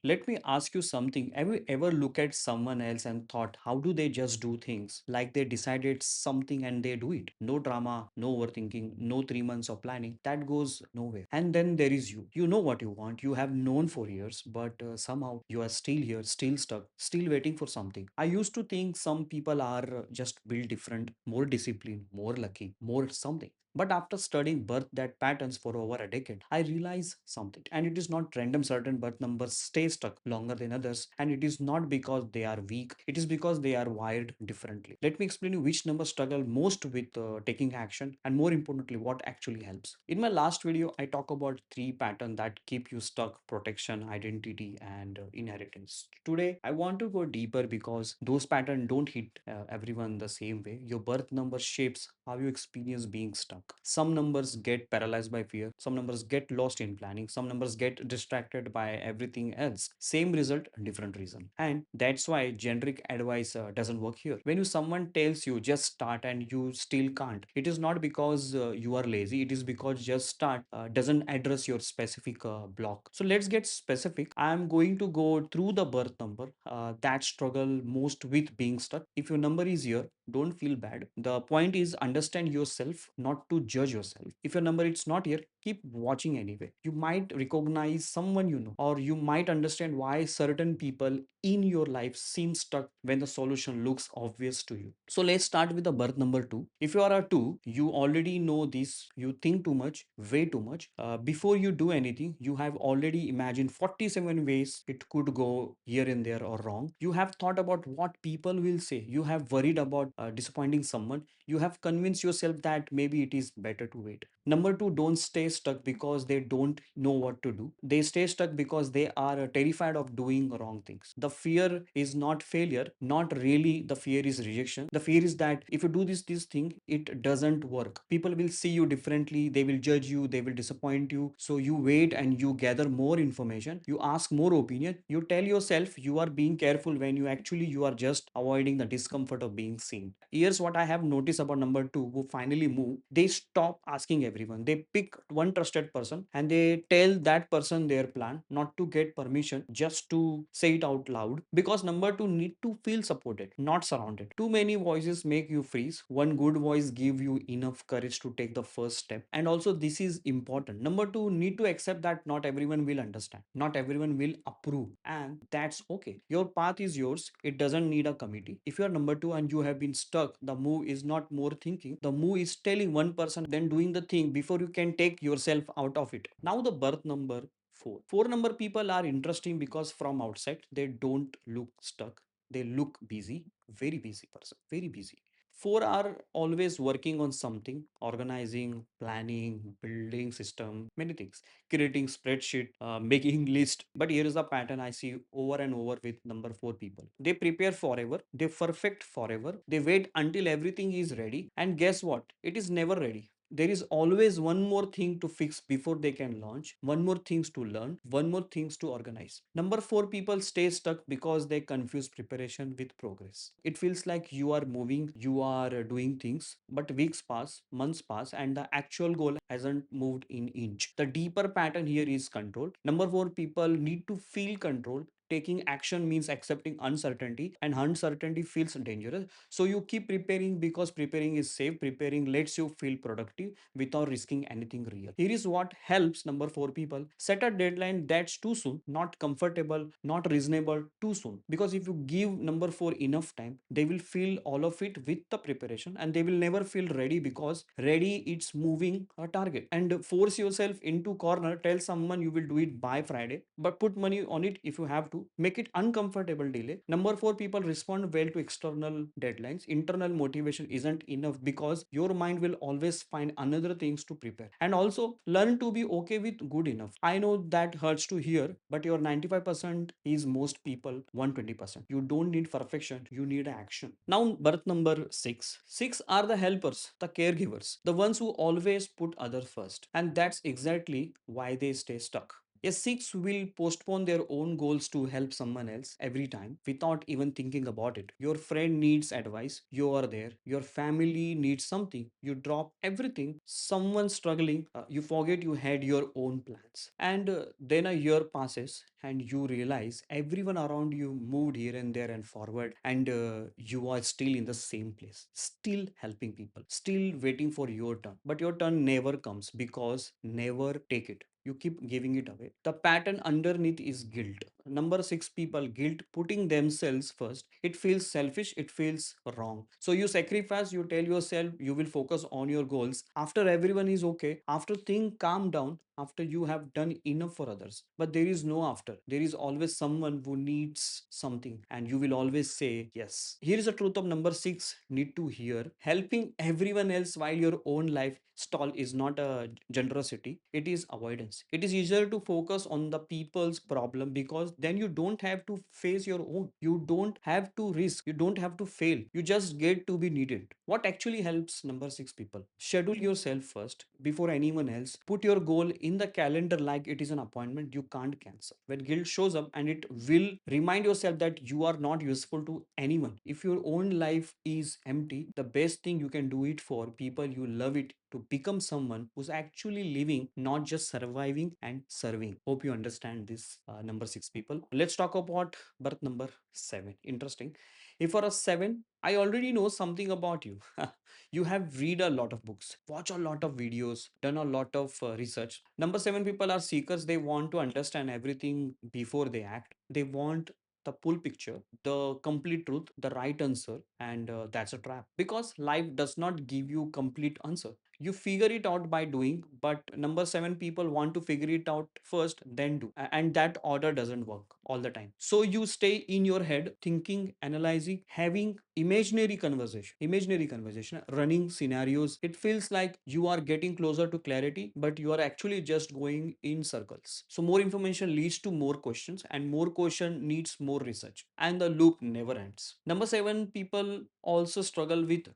Let me ask you something. Have you ever looked at someone else and thought, how do they just do things? Like they decided something and they do it. No drama, no overthinking, no 3 months of planning. That goes nowhere. And then there is you. You know what you want. You have known for years, but somehow you are still here, still stuck, still waiting for something. I used to think some people are just built different, more disciplined, more lucky, more something. But after studying birth that patterns for over a decade, I realized something. And it is not random certain birth numbers stay stuck longer than others. And it is not because they are weak. It is because they are wired differently. Let me explain you which numbers struggle most with taking action and more importantly, what actually helps. In my last video, I talk about three patterns that keep you stuck: protection, identity, and inheritance. Today, I want to go deeper because those patterns don't hit everyone the same way. Your birth number shapes how you experience being stuck. Some numbers get paralyzed by fear, some numbers get lost in planning, some numbers get distracted by everything else. Same result, different reason. And that's why generic advice doesn't work here. When you someone tells you just start and you still can't, it is not because you are lazy, it is because just start doesn't address your specific block. So let's get specific. I'm going to go through the birth number that struggle most with being stuck. If your number is here, don't feel bad. The point is understand yourself, not to judge yourself. If your number is not here, keep watching anyway. You might recognize someone you know, or you might understand why certain people in your life seem stuck when the solution looks obvious to you. So let's start with the birth number 2. If you are a 2, you already know this. You think too much, way too much. Before you do anything, you have already imagined 47 ways it could go here and there or wrong. You have thought about what people will say. You have worried about disappointing someone. You have convinced yourself that maybe it is better to wait. Number 2 don't stay stuck because they don't know what to do. They stay stuck because they are terrified of doing wrong things. The fear is not failure, not really. The fear is rejection. The fear is that if you do this thing, it doesn't work. People will see you differently, they will judge you, they will disappoint you. So you wait and you gather more information, you ask more opinion, you tell yourself you are being careful when you are just avoiding the discomfort of being seen. Here's what I have noticed about number 2 who finally move. They stop asking everyone. They pick one trusted person and they tell that person their plan, not to get permission, just to say it out loud. Because number 2 need to feel supported, not surrounded. Too many voices make you freeze. One good voice give you enough courage to take the first step. And also this is important. Number 2 need to accept that not everyone will understand, not everyone will approve, and that's okay. Your path is yours. It doesn't need a committee. If you are number 2 and you have been stuck, the move is not more thinking. The move is telling one person, then doing the thing before you can take yourself out of it. Now the birth number 4. 4 number people are interesting because from outside they don't look stuck. They look busy, very busy person, very busy. 4 are always working on something, organizing, planning, building system, many things, creating spreadsheet, making list. But here is the pattern I see over and over with number 4 people. They prepare forever, they perfect forever, they wait until everything is ready, and guess what? It is never ready. There is always one more thing to fix before they can launch, one more things to learn, one more things to organize. Number 4 people stay stuck because they confuse preparation with progress. It feels like you are moving, you are doing things, but weeks pass, months pass, and the actual goal hasn't moved in inch. The deeper pattern here is control. Number 4 people need to feel control. Taking action means accepting uncertainty, and uncertainty feels dangerous. So you keep preparing because preparing is safe. Preparing lets you feel productive without risking anything real. Here is what helps number 4 people: set a deadline that's too soon, not comfortable, not reasonable, too soon. Because if you give number 4 enough time, they will feel all of it with the preparation and they will never feel ready, because ready it's moving a target. And force yourself into corner. Tell someone you will do it by Friday, but put money on it if you have to. Make it uncomfortable delay. Number 4 people respond well to external deadlines. Internal motivation isn't enough because your mind will always find another things to prepare. And also learn to be okay with good enough. I know that hurts to hear, but your 95% is most people 120%. You don't need perfection, you need action. Now birth number 6. 6 are the helpers, the caregivers, the ones who always put others first, and that's exactly why they stay stuck. A six will postpone their own goals to help someone else every time without even thinking about it. Your friend needs advice, you are there. Your family needs something, you drop everything. Someone struggling, you forget you had your own plans. And then a year passes and you realize everyone around you moved here and there and forward, and you are still in the same place, still helping people, still waiting for your turn. But your turn never comes because never take it. You keep giving it away. The pattern underneath is guilt. Number six people, guilt, putting themselves first. It feels selfish, it feels wrong. So you sacrifice, you tell yourself you will focus on your goals after everyone is okay, after things calm down, after you have done enough for others. But there is no after. There is always someone who needs something, and you will always say yes. Here is the truth of number six need to hear. Helping everyone else while your own life stall is not a generosity, it is avoidance. It is easier to focus on the people's problem because then you don't have to face your own. You don't have to risk, you don't have to fail, you just get to be needed. What actually helps? Number six people, schedule yourself first before anyone else. Put your goal in the calendar like it is an appointment you can't cancel. When guilt shows up, and it will, remind yourself that you are not useful to anyone. If your own life is empty, the best thing you can do it for people you love it to become someone who's actually living, not just surviving and serving. Hope you understand this, number six people. Let's talk about birth number seven. Interesting. If for a seven, I already know something about you. You have read a lot of books, watch a lot of videos, done a lot of research. Number seven people are seekers. They want to understand everything before they act. They want the full picture, the complete truth, the right answer, and that's a trap because life does not give you complete answer. You figure it out by doing, but number seven people want to figure it out first, then do. And that order doesn't work all the time. So you stay in your head, thinking, analyzing, having imaginary conversation, running scenarios. It feels like you are getting closer to clarity, but you are actually just going in circles. So more information leads to more questions, and more question needs more research, and the loop never ends. Number seven people also struggle with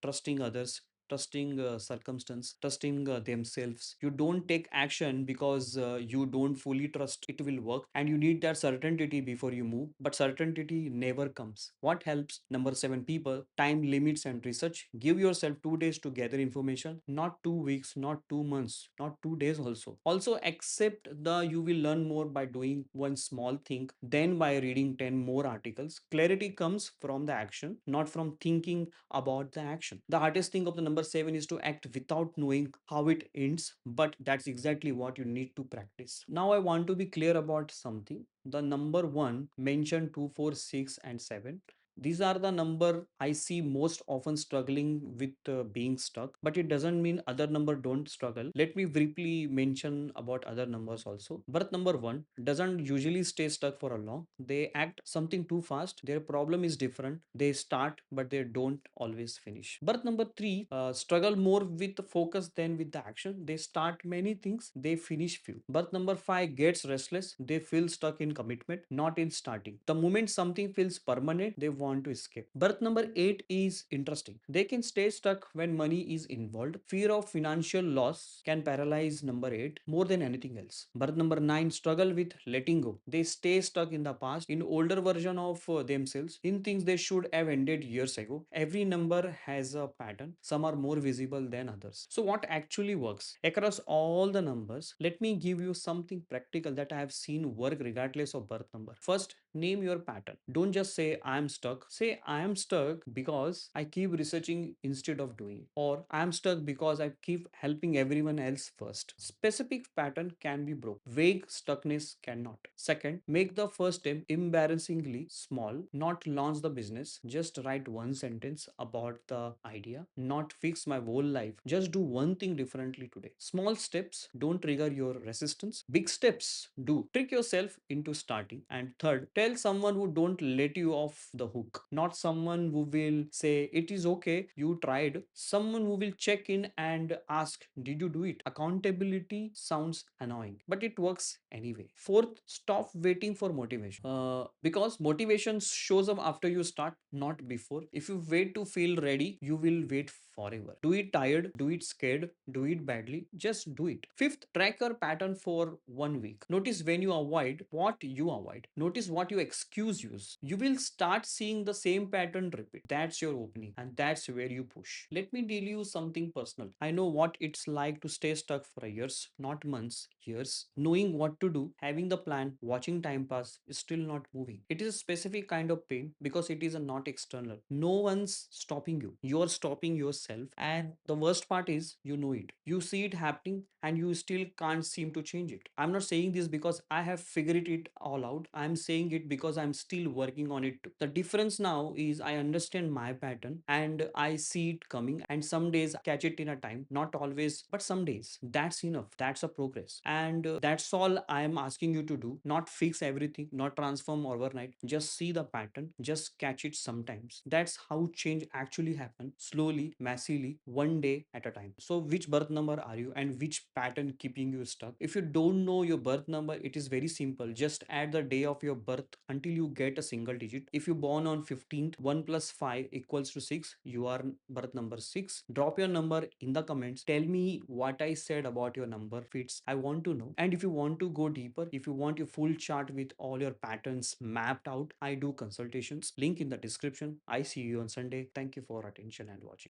trusting others, trusting circumstance, trusting themselves. You don't take action because you don't fully trust it will work, and you need that certainty before you move, but certainty never comes. What helps? Number seven people, time limits and research. Give yourself 2 days to gather information, not 2 weeks, not 2 months, not 2 days. Also accept the you will learn more by doing one small thing than by reading 10 more articles. Clarity comes from the action, not from thinking about the action. The hardest thing of the number seven is to act without knowing how it ends, but that's exactly what you need to practice. Now, I want to be clear about something. The number one mentioned 2, 4, 6, and 7. These are the number I see most often struggling with being stuck, but it doesn't mean other number don't struggle. Let me briefly mention about other numbers also. Birth number one doesn't usually stay stuck for a long. They act something too fast. Their problem is different. They start, but they don't always finish. Birth number three struggle more with the focus than with the action. They start many things, they finish few. Birth number five gets restless. They feel stuck in commitment, not in starting. The moment something feels permanent, they want to escape. Birth number eight is interesting. They can stay stuck when money is involved. Fear of financial loss can paralyze number eight more than anything else. Birth number nine struggle with letting go. They stay stuck in the past, in older version of themselves, in things they should have ended years ago. Every number has a pattern. Some are more visible than others. So what actually works across all the numbers? Let me give you something practical that I have seen work regardless of birth number. First, name your pattern. Don't just say I am stuck. Say I am stuck because I keep researching instead of doing, or I am stuck because I keep helping everyone else first. Specific pattern can be broke. Vague stuckness cannot. Second, make the first step embarrassingly small. Not launch the business. Just write one sentence about the idea. Not fix my whole life. Just do one thing differently today. Small steps don't trigger your resistance. Big steps do. Trick yourself into starting. And third, tell someone who don't let you off the hook. Not someone who will say, it is okay, you tried. Someone who will check in and ask, did you do it? Accountability sounds annoying, but it works anyway. Fourth, stop waiting for motivation. Because motivation shows up after you start, not before. If you wait to feel ready, you will wait forever. Do it tired, do it scared, do it badly, just do it. Fifth, track your pattern for 1 week. Notice when you avoid what you avoid. Notice what you excuse use. You will start seeing the same pattern repeat. That's your opening, and that's where you push. Let me tell you something personal. I know what it's like to stay stuck for years, not months, years. Knowing what to do, having the plan, watching time pass, is still not moving. It is a specific kind of pain because it is a not external. No one's stopping you. You're stopping yourself. And the worst part is you know it. You see it happening and you still can't seem to change it. I'm not saying this because I have figured it all out. I'm saying it because I'm still working on it too. The difference now is I understand my pattern and I see it coming, and some days I catch it in a time, not always, but some days. That's enough. That's a progress. And that's all I am asking you to do. Not fix everything, not transform overnight. Just see the pattern, just catch it sometimes. That's how change actually happens, slowly, massively, one day at a time. So which birth number are you and which pattern keeping you stuck? If you don't know your birth number, it is very simple. Just add the day of your birth until you get a single digit. If you born on 15th, 1 plus 5 equals to 6, you are birth number 6. Drop your number in the comments. Tell me what I said about your number fits. I want to know. And if you want to go deeper, if you want your full chart with all your patterns mapped out, I do consultations. Link in the description. I see you on Sunday. Thank you for attention and watching.